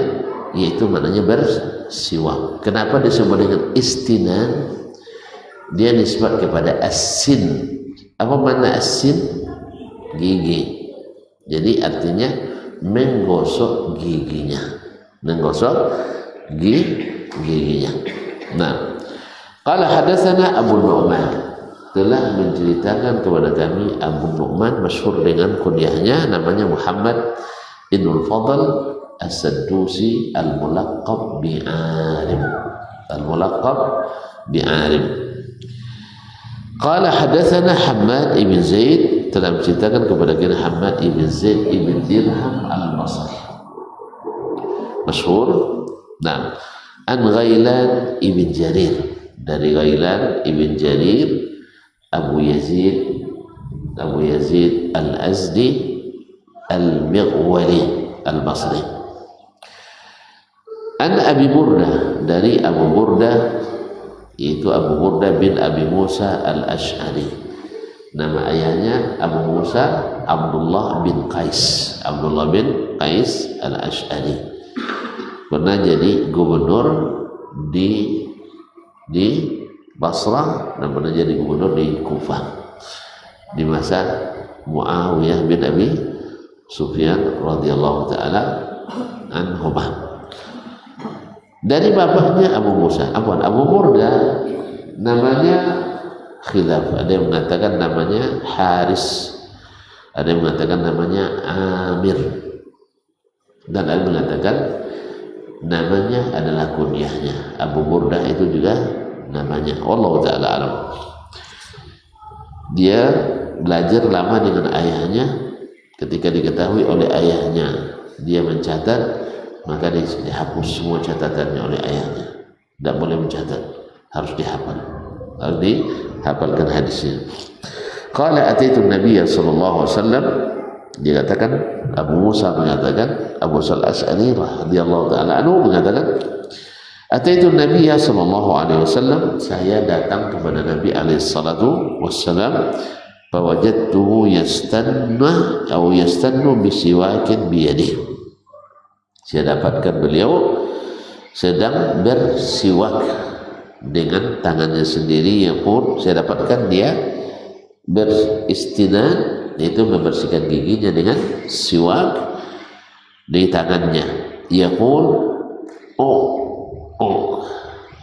D: yaitu maknanya bersiwak. Kenapa disebut dengan istinan? Dia nisbat kepada asin. Apa makna asin? Gigi. Jadi artinya menggosok giginya, giginya. Nah, qala hadatsana Abu Nu'man, telah menceritakan kepada kami Abu Nu'man, masyhur dengan kunyahnya, namanya Muhammad Ibnul Fadl As-Saddusi al-Mulaqqab bi'arim. Qala hadatsana Hammad ibn Zaid, telah menceritakan kepada kita Hammad ibn Zaid ibn Dirham al-Basri, masyhur. Nah, an Ghailan ibn Jarir, dari Ghailan ibn Jarir Abu Yazid al-Azdi al-Mighwali al-Basri. An Abi Burdah, dari Abu Burdah, yaitu Abu Burdah bin Abi Musa al-Ash'ari. Nama ayahnya Abu Musa Abdullah bin Qais al-Ash'ari. Pernah jadi gubernur di Basrah dan pernah jadi gubernur di Kufah di masa Muawiyah bin Abi Sufyan radhiyallahu taala anhumah. Dari bapaknya Abu Burda, namanya khilaf. Ada yang mengatakan namanya Haris, ada yang mengatakan namanya Amir, dan ada yang mengatakan namanya adalah kunyahnya. Abu Burda itu juga namanya. Wallahu ta'ala alam. Dia belajar lama dengan ayahnya. Ketika diketahui oleh ayahnya dia mencatat, maka dihapus semua catatannya oleh ayahnya. Tidak boleh mencatat, harus dihafalkan hadisnya. Qala ataitu Nabiy sallallahu alaihi wasallam, dia katakan, Abu Musa mengatakan, Abu Musa al-Ash'ari radhiyallahu ta'ala anhu mengatakan, ataitu Nabiy sallallahu alaihi wasallam, saya datang kepada Nabi alaihi salatu wassalam, fawajadtuhu yastannu bisiwakin biyadihi. Saya dapatkan beliau sedang bersiwak dengan tangannya sendiri. Saya dapatkan dia beristinan, yaitu membersihkan giginya dengan siwak di tangannya. Yaqul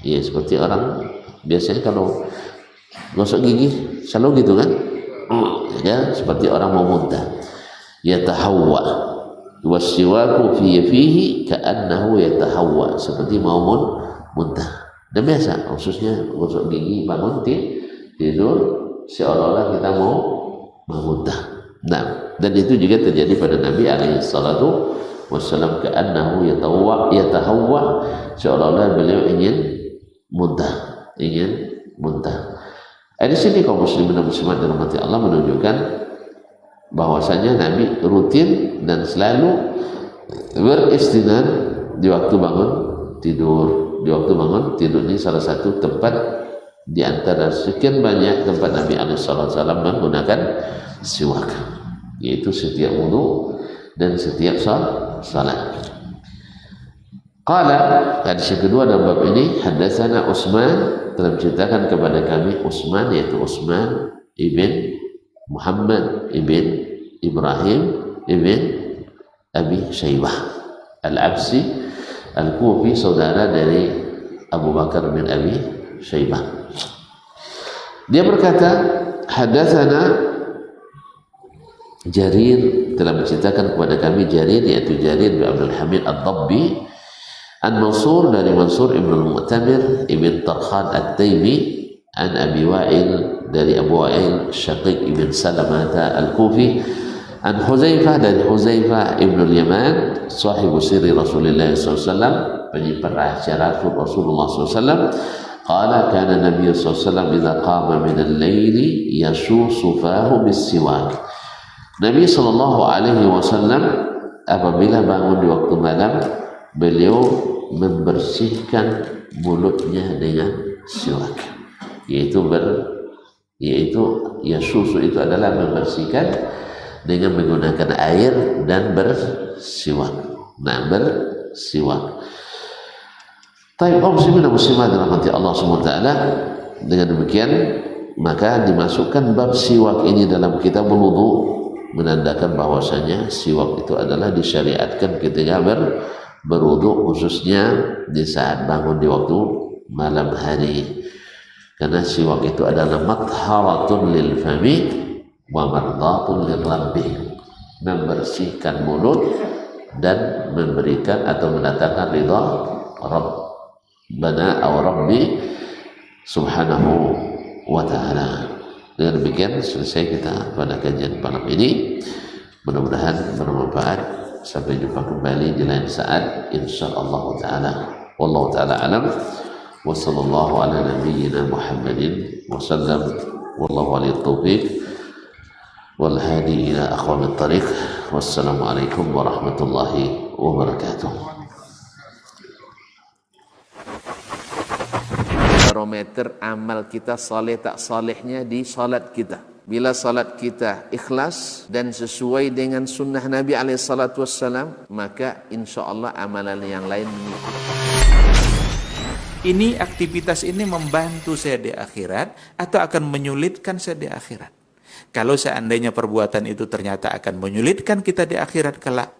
D: ya, seperti orang biasanya kalau gosok gigi selalu gitu kan, ya, seperti orang mau muntah. Yatahawwa wasiwaku fihi ka'annahu yatahawwa, seperti mau muntah. Dan biasa khususnya gosok gigi bangun tidur seolah-olah kita mau muntah. Nah, dan itu juga terjadi pada Nabi alaihi salatu wassalam, ka'annahu yatahawwa, seolah-olah beliau ingin muntah. Di sini kaum muslimin dan muslimat dirahmati Allah menunjukkan bahwasanya Nabi rutin dan selalu beristinad di waktu bangun tidur. Di waktu bangun tidur ini salah satu tempat di antara sekian banyak tempat Nabi SAW menggunakan siwak, yaitu setiap wudu dan setiap salat. Qala, hadis yang kedua dalam bab ini, haddatsana Utsman, telah menceritakan kepada kami Utsman, yaitu Utsman ibn Muhammad ibn Ibrahim ibn Abi Syaibah Al-Absi Al-Kufi, saudara dari Abu Bakar bin Abi Syaibah. Dia berkata, hadatsana Jarir, telah menceritakan kepada kami Jarir, yaitu Jarir bin Abdul Hamid Ad-Dabbi, an Mansur, dari Mansur ibn al-Mu'tamir ibn Tarkhan At-Taymi, an Abi Wa'il, dari Abu Wa'il Syaqiq ibn Salamata Al-Kufi, an Huzaifah, dari Huzaifah ibn al-Yaman, sahibu sirri Rasulullah SAW, penyimpan rahasia Rasulullah SAW. Qala kana Nabi SAW idza qama min al-laili yashusu fahu bis-siwak. Nabi SAW apabila bangun di waktu malam, beliau membersihkan mulutnya dengan siwak, yaitu yasusu itu adalah membersihkan dengan menggunakan air dan bersiwak. Nah, bersiwak. Taib kaum muslimin dan muslimat dirahmati Allah SWT. Dengan demikian maka dimasukkan bab siwak ini dalam kitab wudu, menandakan bahwasanya siwak itu adalah disyariatkan ketika berwudu, khususnya di saat bangun di waktu malam hari, karena siwak itu adalah matharatun lil fami wa mardatun lil rabbi, membersihkan mulut dan memberikan atau mendatangkan ridha Rabbana atau Rabbi subhanahu wa ta'ala. Dengan demikian selesai kita pada kajian malam ini, mudah-mudahan bermanfaat. Sampai jumpa kembali di lain saat insyaallah taala. Wallahu taala alam, wa sallallahu ala nabiyyina Muhammadin wa sallam, wallahu waliyut taufiq wal hadi ila aqwamit thariq. Wassalamu alaikum warahmatullahi wabarakatuh.
A: Barometer amal kita saleh tak salehnya di salat kita. Bila salat kita ikhlas dan sesuai dengan sunnah Nabi SAW, maka insya Allah amalan yang lain mengikuti.
B: Ini aktivitas ini membantu saya di akhirat atau akan menyulitkan saya di akhirat? Kalau seandainya perbuatan itu ternyata akan menyulitkan kita di akhirat kelak,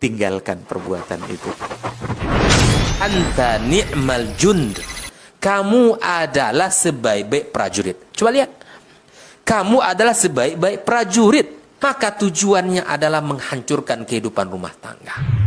B: tinggalkan perbuatan itu.
C: Anta ni'mal jund. Kamu adalah sebaik-baik prajurit. Coba lihat. Kamu adalah sebaik-baik prajurit. Maka tujuannya adalah menghancurkan kehidupan rumah tangga.